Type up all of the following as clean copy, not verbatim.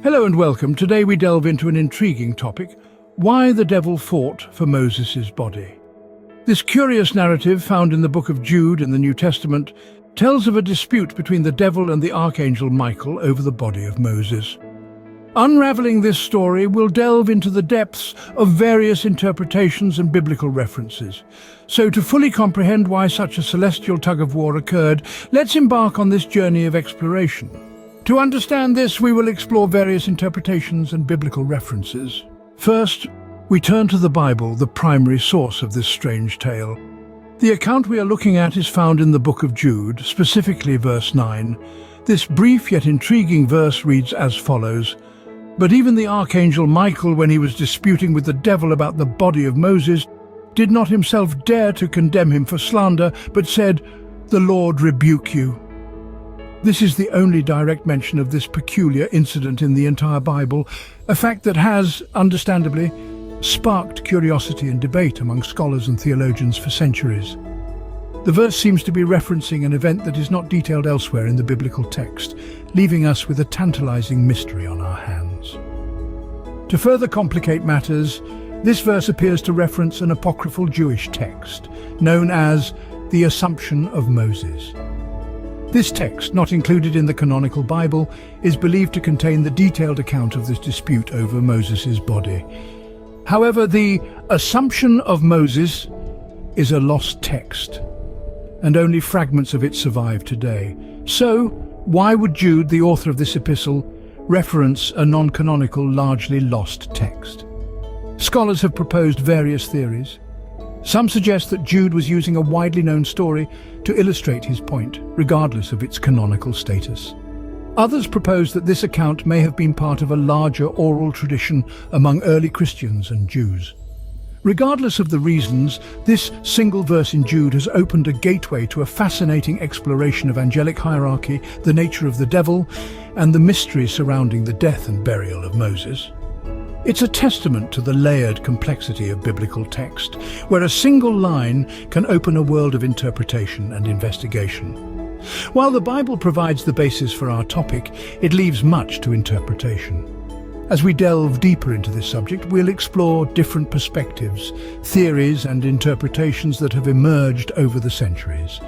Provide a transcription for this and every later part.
Hello and welcome. Today we delve into an intriguing topic: why the devil fought for Moses' body. This curious narrative, found in the book of Jude in the New Testament, tells of a dispute between the devil and the archangel Michael over the body of Moses. Unraveling this story, we'll delve into the depths of various interpretations and biblical references. So to fully comprehend why such a celestial tug-of-war occurred, let's embark on this journey of exploration. To understand this, we will explore various interpretations and biblical references. First, we turn to the Bible, the primary source of this strange tale. The account we are looking at is found in the book of Jude, specifically verse 9. This brief yet intriguing verse reads as follows: "But even the archangel Michael, when he was disputing with the devil about the body of Moses, did not himself dare to condemn him for slander, but said, 'The Lord rebuke you.'" This is the only direct mention of this peculiar incident in the entire Bible, a fact that has, understandably, sparked curiosity and debate among scholars and theologians for centuries. The verse seems to be referencing an event that is not detailed elsewhere in the biblical text, leaving us with a tantalizing mystery on our hands. To further complicate matters, this verse appears to reference an apocryphal Jewish text, known as the Assumption of Moses. This text, not included in the canonical Bible, is believed to contain the detailed account of this dispute over Moses' body. However, the Assumption of Moses is a lost text, and only fragments of it survive today. So, why would Jude, the author of this epistle, reference a non-canonical, largely lost text? Scholars have proposed various theories. Some suggest that Jude was using a widely known story to illustrate his point, regardless of its canonical status. Others propose that this account may have been part of a larger oral tradition among early Christians and Jews. Regardless of the reasons, this single verse in Jude has opened a gateway to a fascinating exploration of angelic hierarchy, the nature of the devil, and the mystery surrounding the death and burial of Moses. It's a testament to the layered complexity of biblical text, where a single line can open a world of interpretation and investigation. While the Bible provides the basis for our topic, it leaves much to interpretation. As we delve deeper into this subject, we'll explore different perspectives, theories, and interpretations that have emerged over the centuries.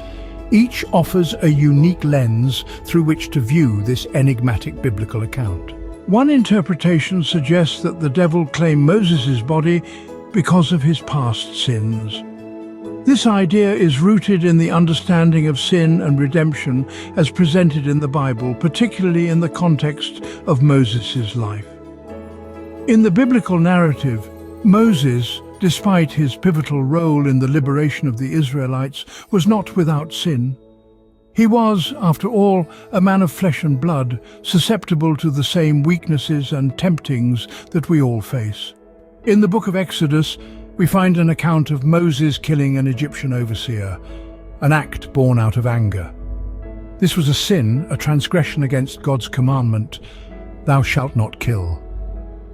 Each offers a unique lens through which to view this enigmatic biblical account. One interpretation suggests that the devil claimed Moses' body because of his past sins. This idea is rooted in the understanding of sin and redemption as presented in the Bible, particularly in the context of Moses' life. In the biblical narrative, Moses, despite his pivotal role in the liberation of the Israelites, was not without sin. He was, after all, a man of flesh and blood, susceptible to the same weaknesses and temptings that we all face. In the book of Exodus, we find an account of Moses killing an Egyptian overseer, an act born out of anger. This was a sin, a transgression against God's commandment, "Thou shalt not kill."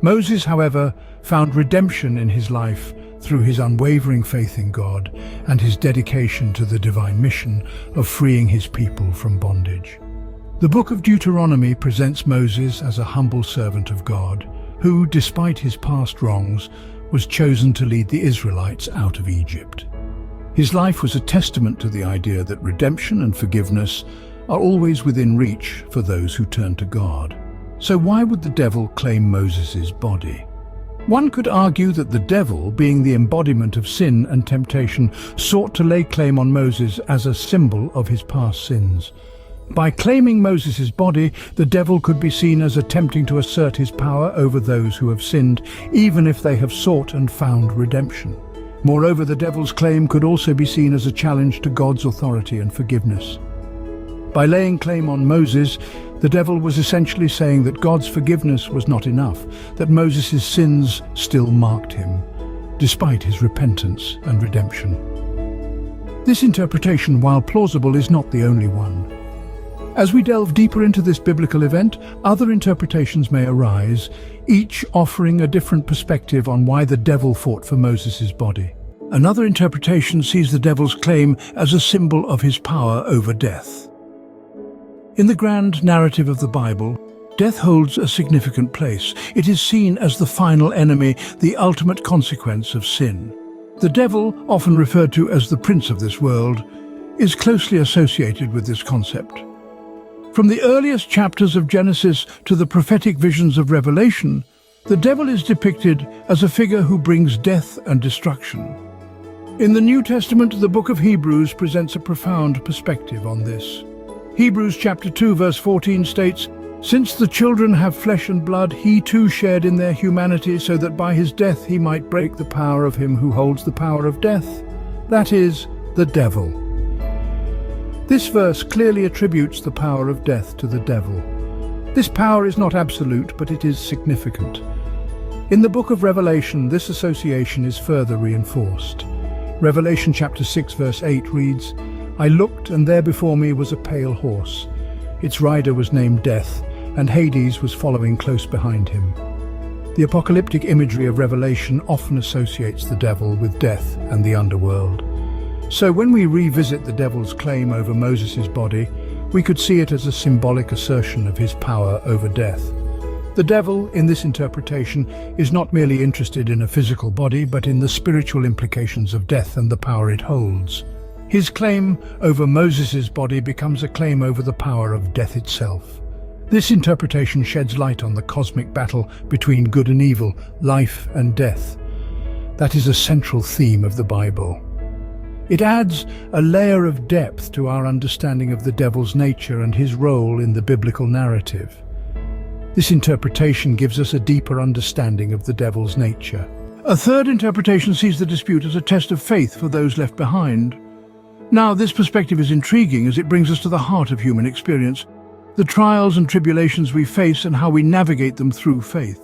Moses, however, found redemption in his life through his unwavering faith in God and his dedication to the divine mission of freeing his people from bondage. The book of Deuteronomy presents Moses as a humble servant of God, who, despite his past wrongs, was chosen to lead the Israelites out of Egypt. His life was a testament to the idea that redemption and forgiveness are always within reach for those who turn to God. So why would the devil claim Moses' body? One could argue that the devil, being the embodiment of sin and temptation, sought to lay claim on Moses as a symbol of his past sins. By claiming Moses' body, the devil could be seen as attempting to assert his power over those who have sinned, even if they have sought and found redemption. Moreover, the devil's claim could also be seen as a challenge to God's authority and forgiveness. By laying claim on Moses, the devil was essentially saying that God's forgiveness was not enough, that Moses' sins still marked him, despite his repentance and redemption. This interpretation, while plausible, is not the only one. As we delve deeper into this biblical event, other interpretations may arise, each offering a different perspective on why the devil fought for Moses' body. Another interpretation sees the devil's claim as a symbol of his power over death. In the grand narrative of the Bible, death holds a significant place. It is seen as the final enemy, the ultimate consequence of sin. The devil, often referred to as the prince of this world, is closely associated with this concept. From the earliest chapters of Genesis to the prophetic visions of Revelation, the devil is depicted as a figure who brings death and destruction. In the New Testament, the book of Hebrews presents a profound perspective on this. Hebrews chapter 2 verse 14 states, "Since the children have flesh and blood, he too shared in their humanity, so that by his death he might break the power of him who holds the power of death, that is, the devil." This verse clearly attributes the power of death to the devil. This power is not absolute, but it is significant. In the book of Revelation, this association is further reinforced. Revelation chapter 6 verse 8 reads, "I looked, and there before me was a pale horse. Its rider was named Death, and Hades was following close behind him." The apocalyptic imagery of Revelation often associates the devil with death and the underworld. So when we revisit the devil's claim over Moses' body, we could see it as a symbolic assertion of his power over death. The devil, in this interpretation, is not merely interested in a physical body, but in the spiritual implications of death and the power it holds. His claim over Moses' body becomes a claim over the power of death itself. This interpretation sheds light on the cosmic battle between good and evil, life and death. That is a central theme of the Bible. It adds a layer of depth to our understanding of the devil's nature and his role in the biblical narrative. This interpretation gives us a deeper understanding of the devil's nature. A third interpretation sees the dispute as a test of faith for those left behind. Now, this perspective is intriguing as it brings us to the heart of human experience, the trials and tribulations we face and how we navigate them through faith.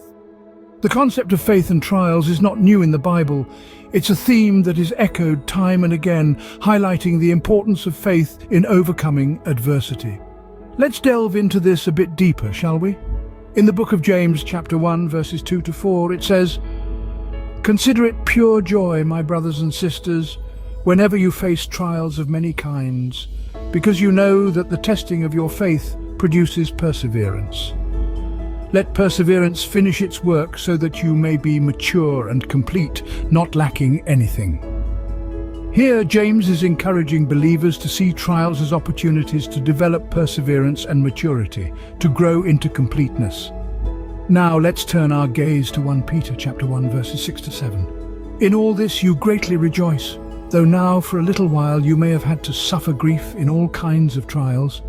The concept of faith and trials is not new in the Bible. It's a theme that is echoed time and again, highlighting the importance of faith in overcoming adversity. Let's delve into this a bit deeper, shall we? In the book of James, chapter 1, verses 2 to 4, it says, "Consider it pure joy, my brothers and sisters, whenever you face trials of many kinds, because you know that the testing of your faith produces perseverance. Let perseverance finish its work so that you may be mature and complete, not lacking anything." Here, James is encouraging believers to see trials as opportunities to develop perseverance and maturity, to grow into completeness. Now let's turn our gaze to 1 Peter chapter 1 verses 6 to 7. "In all this you greatly rejoice, though now for a little while you may have had to suffer grief in all kinds of trials.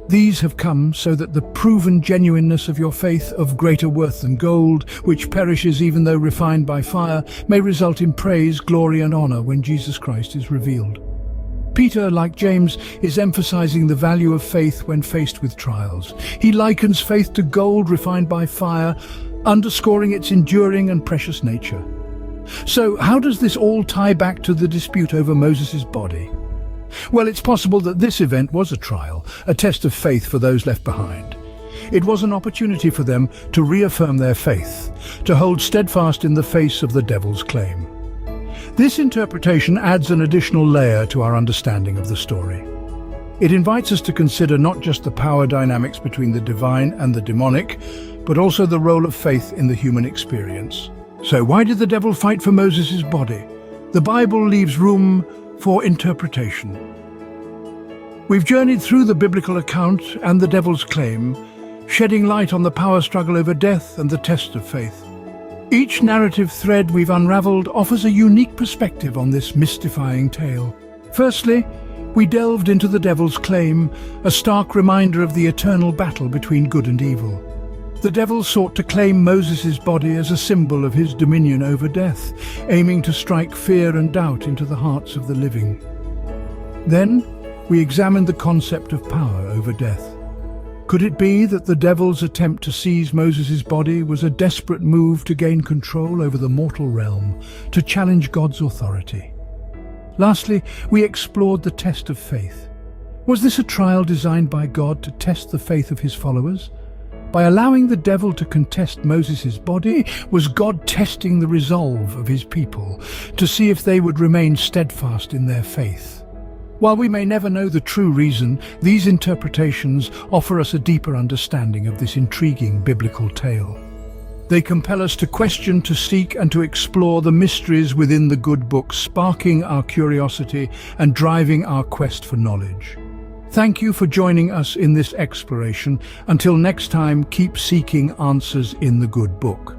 These have come so that the proven genuineness of your faith, of greater worth than gold, which perishes even though refined by fire, may result in praise, glory and honor when Jesus Christ is revealed." Peter, like James, is emphasizing the value of faith when faced with trials. He likens faith to gold refined by fire, underscoring its enduring and precious nature. So how does this all tie back to the dispute over Moses' body? Well, it's possible that this event was a trial, a test of faith for those left behind. It was an opportunity for them to reaffirm their faith, to hold steadfast in the face of the devil's claim. This interpretation adds an additional layer to our understanding of the story. It invites us to consider not just the power dynamics between the divine and the demonic, but also the role of faith in the human experience. So why did the devil fight for Moses' body? The Bible leaves room for interpretation. We've journeyed through the biblical account and the devil's claim, shedding light on the power struggle over death and the test of faith. Each narrative thread we've unraveled offers a unique perspective on this mystifying tale. Firstly, we delved into the devil's claim, a stark reminder of the eternal battle between good and evil. The devil sought to claim Moses' body as a symbol of his dominion over death, aiming to strike fear and doubt into the hearts of the living. Then, we examined the concept of power over death. Could it be that the devil's attempt to seize Moses' body was a desperate move to gain control over the mortal realm, to challenge God's authority? Lastly, we explored the test of faith. Was this a trial designed by God to test the faith of his followers? By allowing the devil to contest Moses' body, was God testing the resolve of his people to see if they would remain steadfast in their faith? While we may never know the true reason, these interpretations offer us a deeper understanding of this intriguing biblical tale. They compel us to question, to seek, and to explore the mysteries within the good book, sparking our curiosity and driving our quest for knowledge. Thank you for joining us in this exploration. Until next time, keep seeking answers in the good book.